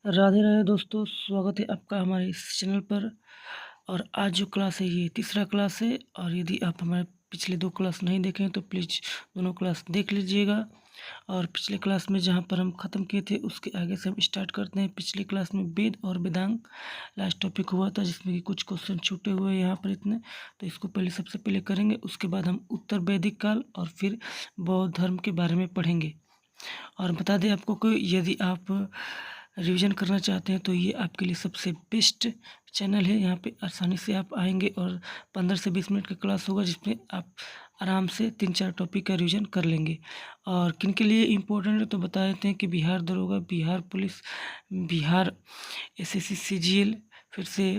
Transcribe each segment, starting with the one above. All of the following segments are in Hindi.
राधे राधे दोस्तों, स्वागत है आपका हमारे इस चैनल पर। और आज जो क्लास है ये तीसरा क्लास है। और यदि आप हमारे पिछले 2 क्लास नहीं देखें तो प्लीज़ दोनों क्लास देख लीजिएगा। और पिछले क्लास में जहाँ पर हम ख़त्म किए थे उसके आगे से हम स्टार्ट करते हैं। पिछली क्लास में वेद और वेदांग लास्ट टॉपिक हुआ था, जिसमें कि कुछ क्वेश्चन छूटे हुए हैं यहाँ पर इतने। तो इसको पहले सबसे पहले करेंगे, उसके बाद हम उत्तर वैदिक काल और फिर बौद्ध धर्म के बारे में पढ़ेंगे। और बता दें आपको कि यदि आप रिवीजन करना चाहते हैं तो ये आपके लिए सबसे बेस्ट चैनल है। यहाँ पे आसानी से आप आएंगे और 15 से 20 मिनट का क्लास होगा, जिसमें आप आराम से 3-4 टॉपिक का रिवीजन कर लेंगे। और किन के लिए इम्पोर्टेंट है तो बता देते हैं कि बिहार दरोगा, Bihar police, Bihar SSC CGL, फिर से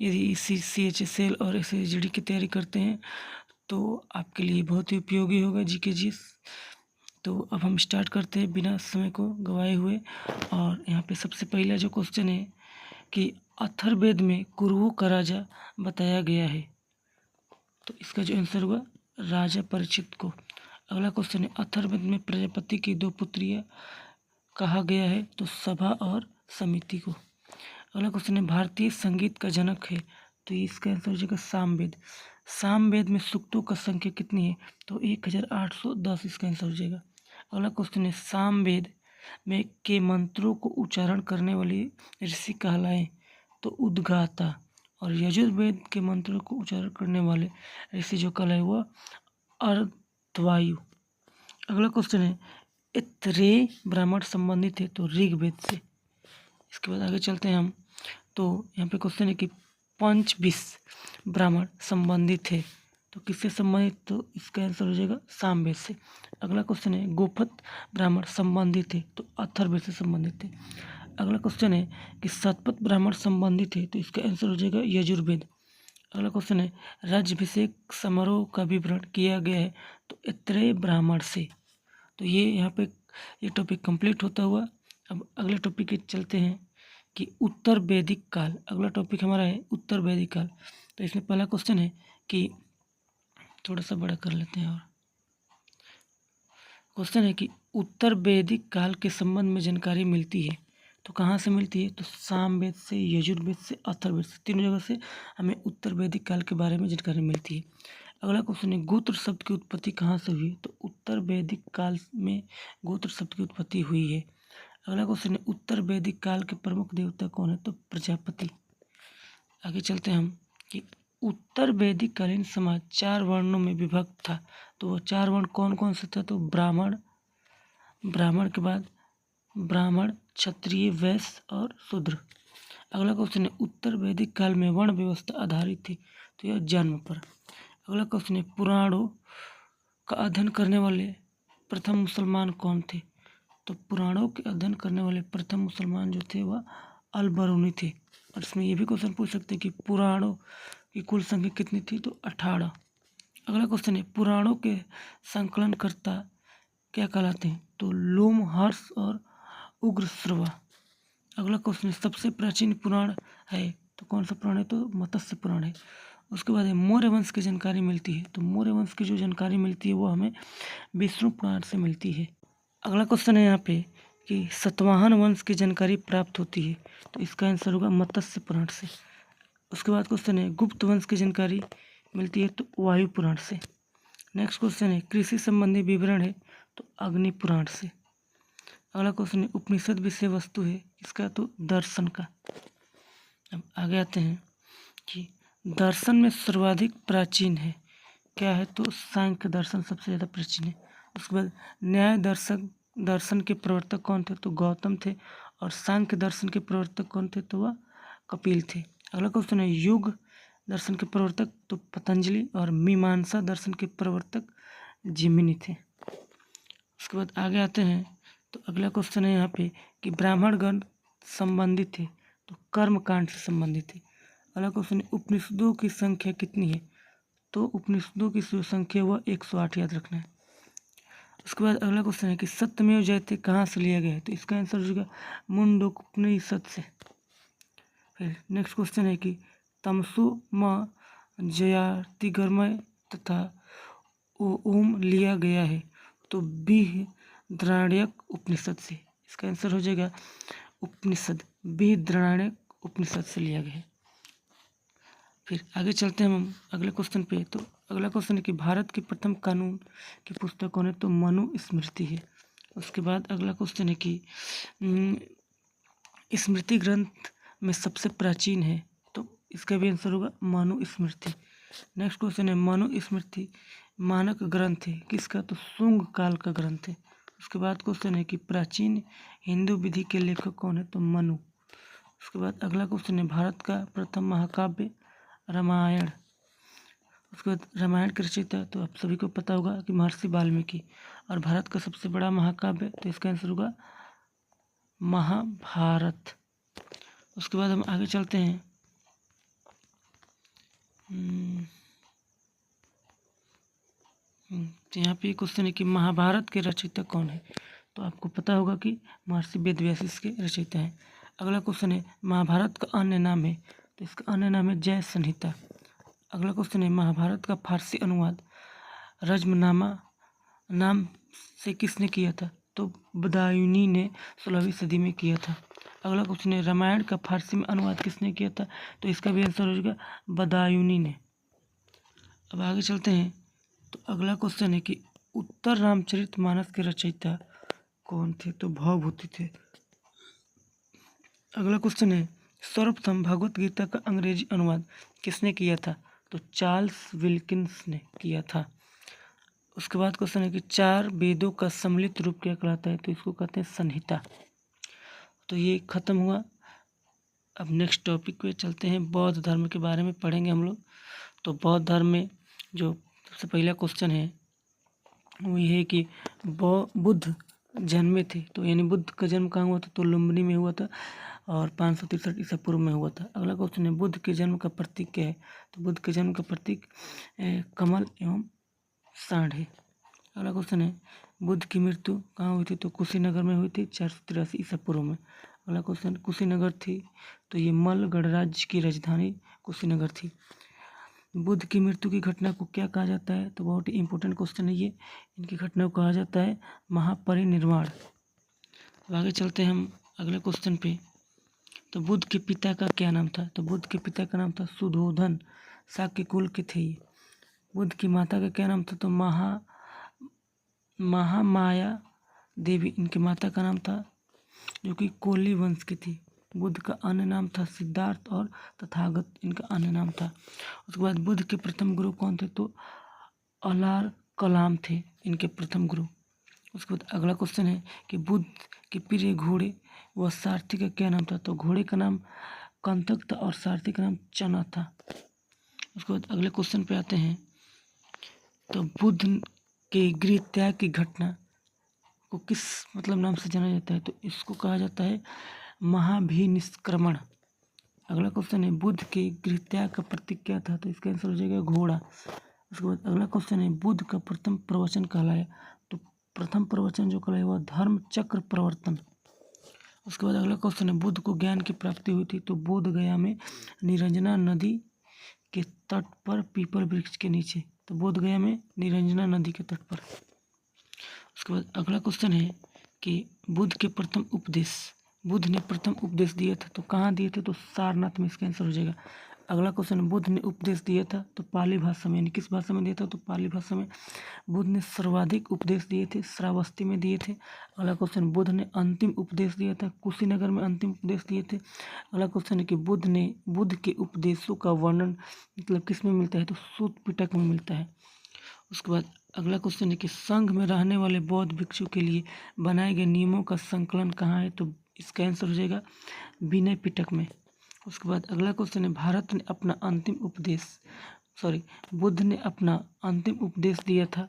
यदि सीएचएसएल और एसएसजीडी की तैयारी करते हैं तो आपके लिए बहुत ही उपयोगी होगा जीके जी। तो अब हम स्टार्ट करते हैं बिना समय को गवाए हुए। और यहाँ पे सबसे पहला जो क्वेश्चन है कि अथर्ववेद में कुरुओं का राजा बताया गया है, तो इसका जो आंसर होगा राजा परीक्षित को। अगला क्वेश्चन है अथर्ववेद में प्रजापति की 2 पुत्रियां कहा गया है, तो सभा और समिति को। अगला क्वेश्चन है भारतीय संगीत का जनक है, तो इसका आंसर हो जाएगा सामवेद। सामवेद में सूक्तों का संख्या कितनी है, तो 1810 इसका आंसर हो जाएगा। अगला क्वेश्चन है सामवेद में के मंत्रों को उच्चारण करने वाले ऋषि कहलाए, तो उद्गाता। और यजुर्वेद के मंत्रों को उच्चारण करने वाले ऋषि जो कहलाए वह अर्धवायु। अगला क्वेश्चन है इतरे ब्राह्मण संबंधित है, तो ऋग्वेद से। इसके बाद आगे चलते हैं हम। तो यहाँ पे क्वेश्चन है कि पंचविश ब्राह्मण संबंधित है, तो किससे संबंधित, तो इसका आंसर हो जाएगा सामवेद से। अगला क्वेश्चन है गोपथ ब्राह्मण संबंधित है, तो अथर्ववेद से संबंधित है। अगला क्वेश्चन है कि शतपथ ब्राह्मण संबंधित है, तो इसका आंसर हो जाएगा यजुर्वेद। अगला क्वेश्चन है राज्याभिषेक समारोह का विवरण किया गया है, तो ऐत्रेय ब्राह्मण से। तो ये यहाँ पे ये टॉपिक कंप्लीट होता हुआ अब अगले टॉपिक के चलते हैं कि उत्तर वैदिक काल। अगला टॉपिक हमारा है उत्तर वैदिक काल। तो इसमें पहला क्वेश्चन है कि थोड़ा सा बड़ा कर लेते हैं। और क्वेश्चन है कि उत्तर वैदिक काल के संबंध में जानकारी मिलती है, तो कहाँ से मिलती है, तो सामवेद से, यजुर्वेद से, अथर्ववेद से, तीनों जगह से हमें उत्तर वैदिक काल के बारे में जानकारी मिलती है। अगला क्वेश्चन है गोत्र शब्द की उत्पत्ति कहाँ से हुई, तो उत्तर वैदिक काल में गोत्र शब्द की उत्पत्ति हुई है। अगला क्वेश्चन है उत्तर वैदिक काल के प्रमुख देवता कौन है, तो प्रजापति। आगे चलते हैं हम कि उत्तर वैदिक कालीन समाज 4 वर्णों में विभक्त था, तो वो 4 वर्ण कौन कौन से था, तो ब्राह्मण, ब्राह्मण के बाद ब्राह्मण, क्षत्रिय, वैश्य और शूद्र। अगला क्वेश्चन है उत्तर वैदिक काल में वर्ण व्यवस्था आधारित थी, तो यह जन्म पर। अगला क्वेश्चन है पुराणों का अध्ययन करने वाले प्रथम मुसलमान कौन थे, तो पुराणों के अध्ययन करने वाले प्रथम मुसलमान जो थे वह अल बरूनी थे। और इसमें ये भी क्वेश्चन पूछ सकते हैं कि पुराणों की कुल संख्या कितनी थी, तो 18। अगला क्वेश्चन है पुराणों के संकलनकर्ता क्या कहलाते हैं, तो लोमहर्ष और उग्रश्रवा। अगला क्वेश्चन है सबसे प्राचीन पुराण है, तो कौन सा पुराण है, तो मत्स्य पुराण है। उसके बाद है मौर्य वंश की जानकारी मिलती है, तो मौर्य वंश की जो जानकारी मिलती है वो हमें विष्णु पुराण से मिलती है। अगला क्वेश्चन है यहाँ पे कि सतवाहन वंश की जानकारी प्राप्त होती है, तो इसका आंसर होगा मत्स्य पुराण से। उसके बाद क्वेश्चन है गुप्त वंश की जानकारी मिलती है, तो वायु पुराण से। नेक्स्ट क्वेश्चन है कृषि संबंधी विवरण है, तो अग्नि पुराण से। अगला क्वेश्चन है उपनिषद विषय वस्तु है इसका, तो दर्शन का। अब आगे आते हैं कि दर्शन में सर्वाधिक प्राचीन है क्या है, तो सांख्य दर्शन सबसे ज़्यादा प्राचीन है। उसके बाद न्याय दर्शन के प्रवर्तक कौन थे, तो गौतम थे। और सांख्य दर्शन के प्रवर्तक कौन थे, तो वह कपिल थे। अगला क्वेश्चन है युग दर्शन के प्रवर्तक तो पतंजलि, और मीमांसा दर्शन के प्रवर्तक जिमिनी थे। उसके बाद आगे आते हैं तो अगला क्वेश्चन है यहाँ पे कि ब्राह्मणगण संबंधित थे, तो कर्म कांड से संबंधित थे। अगला क्वेश्चन है उपनिषदों की संख्या कितनी है, तो उपनिषदों की जो संख्या वह 108 याद रखना है। उसके बाद अगला क्वेश्चन है कि सत्यमेव जयते कहाँ से लिया गया है, तो इसका आंसर हो जाएगा मुंडकोपनिषद से। फिर नेक्स्ट क्वेश्चन है कि तमसो म जयातिगर्मय तथा ओम लिया गया है, तो बृहदारण्यक उपनिषद से। इसका आंसर हो जाएगा उपनिषद बृहदारण्यक उपनिषद से लिया गया है। फिर आगे चलते हैं हम अगले क्वेश्चन पे। तो अगला क्वेश्चन है कि भारत की प्रथम कानून की पुस्तक कौन है? तो मनुस्मृति है। उसके बाद अगला क्वेश्चन है कि स्मृति ग्रंथ में सबसे प्राचीन है, तो इसका भी आंसर होगा मनुस्मृति। नेक्स्ट क्वेश्चन है मनुस्मृति मानक ग्रंथ है किसका? तो शुंग काल का ग्रंथ है। उसके बाद क्वेश्चन है कि प्राचीन हिंदू विधि के लेखक कौन है? तो मनु। उसके बाद अगला क्वेश्चन है भारत का प्रथम महाकाव्य रामायण। उसके बाद रामायण के रचयिता तो आप सभी को पता होगा कि महर्षि वाल्मीकि। और भारत का सबसे बड़ा महाकाव्य, तो इसका आंसर होगा महाभारत। उसके बाद हम आगे चलते हैं। तो यहाँ पे क्वेश्चन है कि महाभारत के रचयिता कौन है? तो आपको पता होगा कि महर्षि वेदव्यास इसके रचयिता हैं। अगला क्वेश्चन है महाभारत का अन्य नाम है, तो इसका अन्य नाम है जय संहिता। अगला क्वेश्चन है महाभारत का फारसी अनुवाद रज्मनामा नाम से किसने किया था? तो बदायूनी ने 16वीं सदी में किया था। अगला क्वेश्चन है रामायण का फारसी में अनुवाद किसने किया था? तो इसका भी आंसर हो जाएगा बदायूनी ने। अब आगे चलते हैं। तो अगला क्वेश्चन है कि उत्तर रामचरितमानस के रचयिता कौन थे? तो भवभूति थे। अगला क्वेश्चन है सर्वप्रथम भगवत गीता का अंग्रेजी अनुवाद किसने किया था? तो चार्ल्स विल्किंस ने किया था। उसके बाद क्वेश्चन है कि 4 वेदों का सम्मिलित रूप क्या कहलाता है? तो इसको कहते हैं संहिता। तो ये खत्म हुआ। अब नेक्स्ट टॉपिक पे चलते हैं। बौद्ध धर्म के बारे में पढ़ेंगे हम लोग। तो बौद्ध धर्म में जो सबसे पहला क्वेश्चन है वो ये है कि बुद्ध जन्मे थे, तो यानी बुद्ध का जन्म कहाँ हुआ था? तो लुम्बिनी में हुआ था और 563 ईसा पूर्व में हुआ था। अगला क्वेश्चन है बुद्ध के जन्म का प्रतीक क्या है? तो बुद्ध के जन्म का प्रतीक कमल एवं सांड है। अगला क्वेश्चन है बुद्ध की मृत्यु कहाँ हुई थी? तो कुशीनगर में हुई थी 483 ईसा पूर्व में। अगला क्वेश्चन कुशीनगर थी तो ये मल्ल गणराज्य की राजधानी कुशीनगर थी। बुद्ध की मृत्यु की घटना को क्या कहा जाता है? तो बहुत ही इंपॉर्टेंट क्वेश्चन है ये। इनकी घटना को कहा जाता है महापरिनिर्वाण। अब आगे चलते हैं हम अगले क्वेश्चन पे। तो बुद्ध के पिता का क्या नाम था? तो बुद्ध के पिता का नाम था सुधोधन, शाक्य कुल के थे ये। बुद्ध की माता का क्या नाम था? तो महामाया देवी इनकी माता का नाम था, जो कि कोली वंश की थी। बुद्ध का अन्य नाम था सिद्धार्थ और तथागत इनका अन्य नाम था। उसके बाद बुद्ध के प्रथम गुरु कौन थे? तो अलार कलाम थे इनके प्रथम गुरु। उसके बाद अगला क्वेश्चन है कि बुद्ध के प्रिय घोड़े व सारथी का क्या नाम था? तो घोड़े का नाम कंतक था और सारथी का नाम चना था। उसके बाद अगले क्वेश्चन पे आते हैं। तो बुद्ध के गृह त्याग की घटना को किस नाम से जाना जाता है? तो इसको कहा जाता है महाभिनिष्क्रमण। अगला क्वेश्चन है बुद्ध के गृह त्याग का प्रतीक क्या था? तो इसका आंसर हो जाएगा घोड़ा। उसके बाद अगला क्वेश्चन है बुद्ध का प्रथम प्रवचन कहलाया? तो प्रथम प्रवचन जो कहलाया वह धर्म चक्र प्रवर्तन। उसके बाद अगला क्वेश्चन है बुद्ध को ज्ञान की प्राप्ति हुई थी? तो बोध गया में निरंजना नदी के तट पर पीपल वृक्ष के नीचे। तो बोध गया में निरंजना नदी के तट पर। उसके बाद अगला क्वेश्चन है कि बुद्ध के प्रथम उपदेश, बुद्ध ने प्रथम उपदेश दिया था तो कहाँ दिए थे? तो सारनाथ में इसका आंसर हो जाएगा। अगला क्वेश्चन बुद्ध ने उपदेश दिया था तो पाली भाषा में, यानी किस भाषा में दिया था? तो पाली भाषा में। बुद्ध ने सर्वाधिक उपदेश दिए थे श्रावस्ती में दिए थे। अगला क्वेश्चन बुद्ध ने अंतिम उपदेश दिया था कुशीनगर में अंतिम उपदेश दिए थे। अगला क्वेश्चन है कि बुद्ध के उपदेशों का वर्णन किस में मिलता है? तो सूत पिटक में मिलता है। उसके बाद अगला क्वेश्चन है कि संघ में रहने वाले बौद्ध भिक्षु के लिए बनाए गए नियमों का संकलन कहाँ है? तो इसका आंसर हो जाएगा विनय पिटक में। उसके बाद अगला क्वेश्चन है बुद्ध ने अपना अंतिम उपदेश दिया था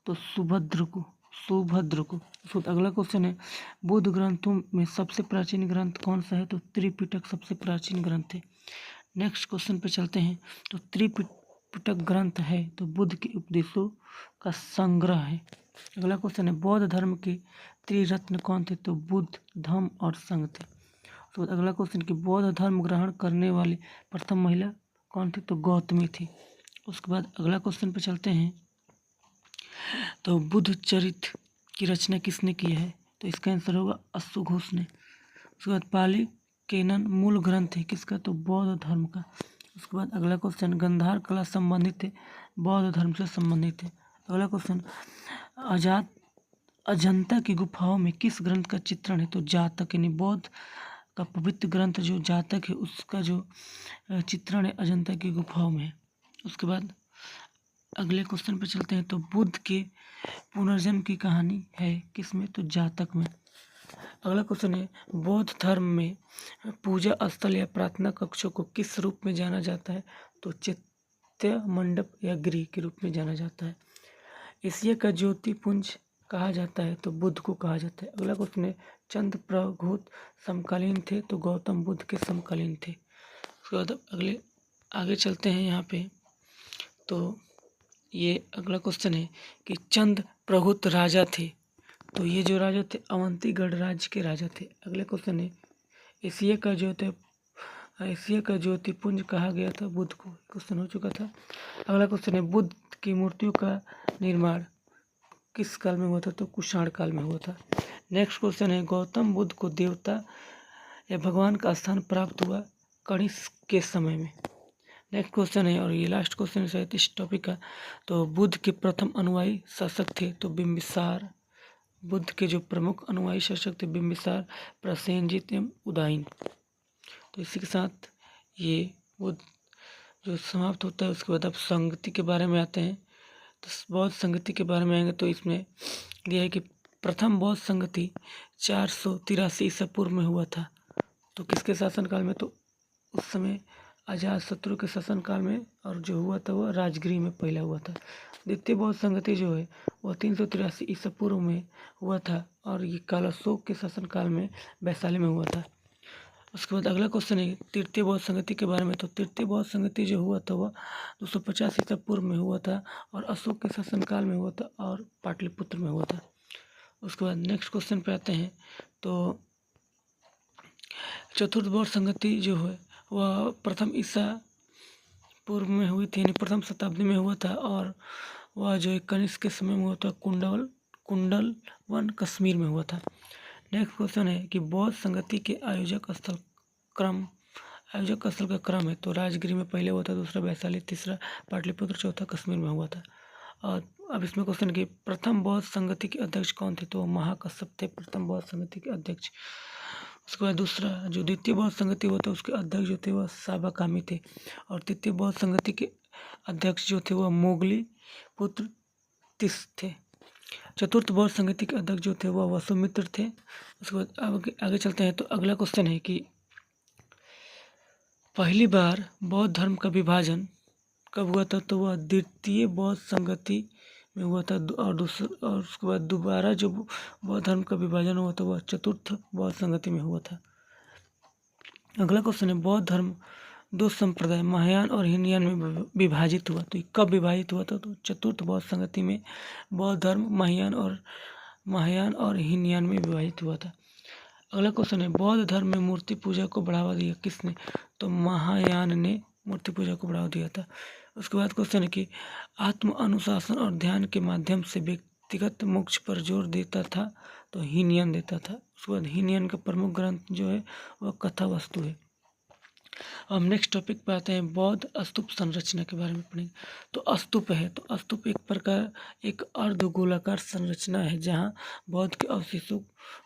तो सुभद्र को। उसके बाद अगला क्वेश्चन है बौद्ध ग्रंथों में सबसे प्राचीन ग्रंथ कौन सा है? तो त्रिपिटक सबसे प्राचीन ग्रंथ है। नेक्स्ट क्वेश्चन पे चलते हैं। तो त्रिपिटक ग्रंथ है तो बुद्ध के उपदेशों का संग्रह है। अगला क्वेश्चन है बौद्ध धर्म के त्रिरत्न कौन थे? तो बुद्ध, धम्म और संघ थे। तो अगला क्वेश्चन कि बौद्ध धर्म ग्रहण करने वाली प्रथम महिला कौन थी? तो गौतमी थी। उसके बाद अगला क्वेश्चन पे चलते हैं। तो बुद्ध चरित्र की रचना किसने की है? तो इसका आंसर होगा अश्वघोष ने। उसके बाद पाली केनन मूल ग्रंथ है किसका, तो बौद्ध धर्म का। उसके बाद अगला क्वेश्चन, गंधार कला संबंधित है, बौद्ध धर्म से संबंधित है। अगला क्वेश्चन, अजंता की गुफाओं में किस ग्रंथ का चित्रण है, तो जातक, यानी बौद्ध का पवित्र ग्रंथ जो जातक है उसका जो चित्रण है अजंता की गुफाओं में है। उसके बाद अगले क्वेश्चन पर चलते हैं, तो बुद्ध के पुनर्जन्म की कहानी है किसमें, तो जातक में। अगला क्वेश्चन है, बौद्ध धर्म में पूजा स्थल या प्रार्थना कक्षों को किस रूप में जाना जाता है, तो चैत्य मंडप या गृह के रूप में जाना जाता है। एशिया का ज्योतिपुंज कहा जाता है, तो बुद्ध को कहा जाता है। अगला क्वेश्चन है, चंद्र प्रघोत समकालीन थे, तो गौतम बुद्ध के समकालीन थे। उसके बाद आगे चलते हैं यहाँ पे, तो ये अगला क्वेश्चन है कि चंद्र प्रघुत राजा थे, तो ये जो राजा थे अवंतीगढ़ राज्य के राजा थे। अगले क्वेश्चन है, एशिया का ज्योतिपुंज कहा गया था बुद्ध को, क्वेश्चन हो चुका था। अगला क्वेश्चन है, बुद्ध की मूर्तियों का निर्माण किस काल में हुआ था, तो कुषाण काल में हुआ था। नेक्स्ट क्वेश्चन है, गौतम बुद्ध को देवता या भगवान का स्थान प्राप्त हुआ कनिष्क के समय में। नेक्स्ट क्वेश्चन है, और ये लास्ट क्वेश्चन है शायद इस टॉपिक का, तो बुद्ध के प्रथम अनुयायी शासक थे, तो बिंबिसार। बुद्ध के जो प्रमुख अनुयायी शासक थे बिंबिसार, प्रसेनजित एवं उदयन। तो इसी के साथ ये बुद्ध जो समाप्त होता है, उसके बाद अब संगति के बारे में आते हैं। तो बौद्ध संगति के बारे में आएंगे, तो इसमें दिया है कि प्रथम बौद्ध संगति 483 ईसा पूर्व में हुआ था, तो किसके शासनकाल में, तो उस समय अजातशत्रु के शासनकाल में, और जो हुआ था वह राजगृह में पहला हुआ था। द्वितीय बौद्ध संगति जो है वह 383 ईसा पूर्व में हुआ था, और ये कालाशोक के शासनकाल में वैशाली में हुआ था। उसके बाद अगला क्वेश्चन है तृतीय बौद्ध संगति के बारे में, तो तृतीय बौद्ध संगति जो हुआ था वह 250 ईसा पूर्व में हुआ था, और अशोक के शासनकाल में हुआ था, और पाटलिपुत्र में हुआ था। उसके बाद नेक्स्ट क्वेश्चन पे आते हैं, तो चतुर्थ बौद्ध संगति जो है वह प्रथम ईसा पूर्व में हुई थी, यानी प्रथम शताब्दी में हुआ था, और वह जो कनिष्क के समय में हुआ था, कुंडलवन कश्मीर में हुआ था। नेक्स्ट क्वेश्चन है कि बौद्ध संगति के आयोजक स्थल का क्रम है, तो राजगिरी में पहले हुआ था, दूसरा वैशाली, तीसरा पाटलिपुत्र, चौथा कश्मीर में हुआ था। और अब इसमें क्वेश्चन कि प्रथम बौद्ध संगति के अध्यक्ष कौन थे, तो महाकश्यप थे प्रथम बौद्ध संगति के अध्यक्ष। उसके बाद दूसरा जो द्वितीय बौद्ध संगति हुआ था उसके अध्यक्ष जो थे वह साबाकामी थे, और तृतीय बौद्ध संगति के अध्यक्ष जो थे वह मोगली पुत्र तिस थे। चतुर्थ बौद्ध संगति के अध्यक्ष जो थे वह वसुमित्र थे। उसके बाद आगे चलते हैं, तो अगला क्वेश्चन है कि पहली बार बौद्ध धर्म का विभाजन कब हुआ था, तो वह द्वितीय बौद्ध संगति में हुआ था, और उसके बाद दोबारा जो बौद्ध धर्म का विभाजन हुआ था वह चतुर्थ बौद्ध संगति में हुआ था। अगला क्वेश्चन है, बौद्ध धर्म दो संप्रदाय महायान और हीनयान में विभाजित हुआ, तो कब विभाजित हुआ था, तो चतुर्थ बौद्ध संगति में बौद्ध धर्म महायान और हीनयान में विभाजित हुआ था। अगला क्वेश्चन है, बौद्ध धर्म में मूर्ति पूजा को बढ़ावा दिया किसने, तो महायान ने मूर्ति पूजा को बढ़ावा दिया था। उसके बाद क्वेश्चन है कि आत्म अनुशासन और ध्यान के माध्यम से व्यक्तिगत मोक्ष पर जोर देता था, तो हीनयान देता था। उसके बाद हीनयान का प्रमुख ग्रंथ जो है वह कथा वस्तु है। हम नेक्स्ट टॉपिक पे आते हैं, बौद्ध स्तूप संरचना के बारे में पढ़ेंगे। तो स्तूप है, तो स्तूप एक अर्धगोलाकार संरचना है जहाँ बौद्ध के अवशेषों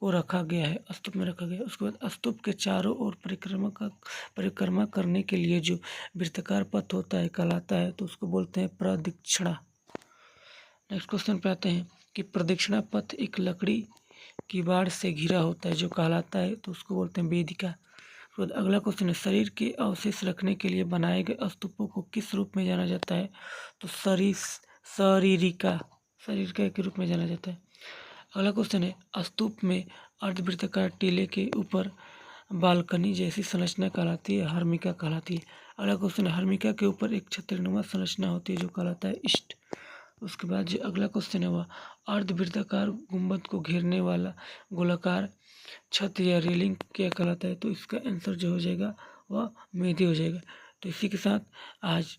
को रखा गया है, स्तूप में रखा गया है। उसके बाद स्तूप के चारों ओर परिक्रमा करने के लिए जो वृत्ताकार पथ होता है कहलाता है, तो उसको बोलते हैं प्रदक्षिणा। नेक्स्ट क्वेश्चन पे आते हैं कि प्रदक्षिणा पथ एक लकड़ी की बाड़ से घिरा होता है जो कहलाता है, तो उसको बोलते हैं वेदिका। तो अगला क्वेश्चन है, शरीर के अवशेष रखने के लिए बनाए गए स्तूपों को किस रूप में जाना जाता है, तो शरीरिका के रूप में जाना जाता है। अगला क्वेश्चन है, स्तूप में अर्धवृत्ताकार टीले के ऊपर बालकनी जैसी संरचना कहलाती है, हर्मिका कहलाती है। अगला क्वेश्चन है, हर्मिका के ऊपर एक छत्रनुमा संरचना होती है जो कहलाता है इष्ट। उसके बाद जो अगला क्वेश्चन है वह अर्धवृत्ताकार गुंबद को घेरने वाला गोलाकार छत या रेलिंग क्या कहलाता है, तो इसका आंसर जो हो जाएगा वह मेदी हो जाएगा। तो इसी के साथ आज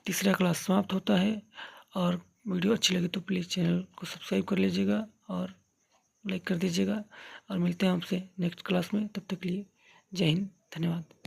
तीसरा क्लास समाप्त होता है, और वीडियो अच्छी लगी तो प्लीज़ चैनल को सब्सक्राइब कर लीजिएगा, और लाइक कर दीजिएगा और मिलते हैं आपसे नेक्स्ट क्लास में। तब तक के लिए जय हिंद, धन्यवाद।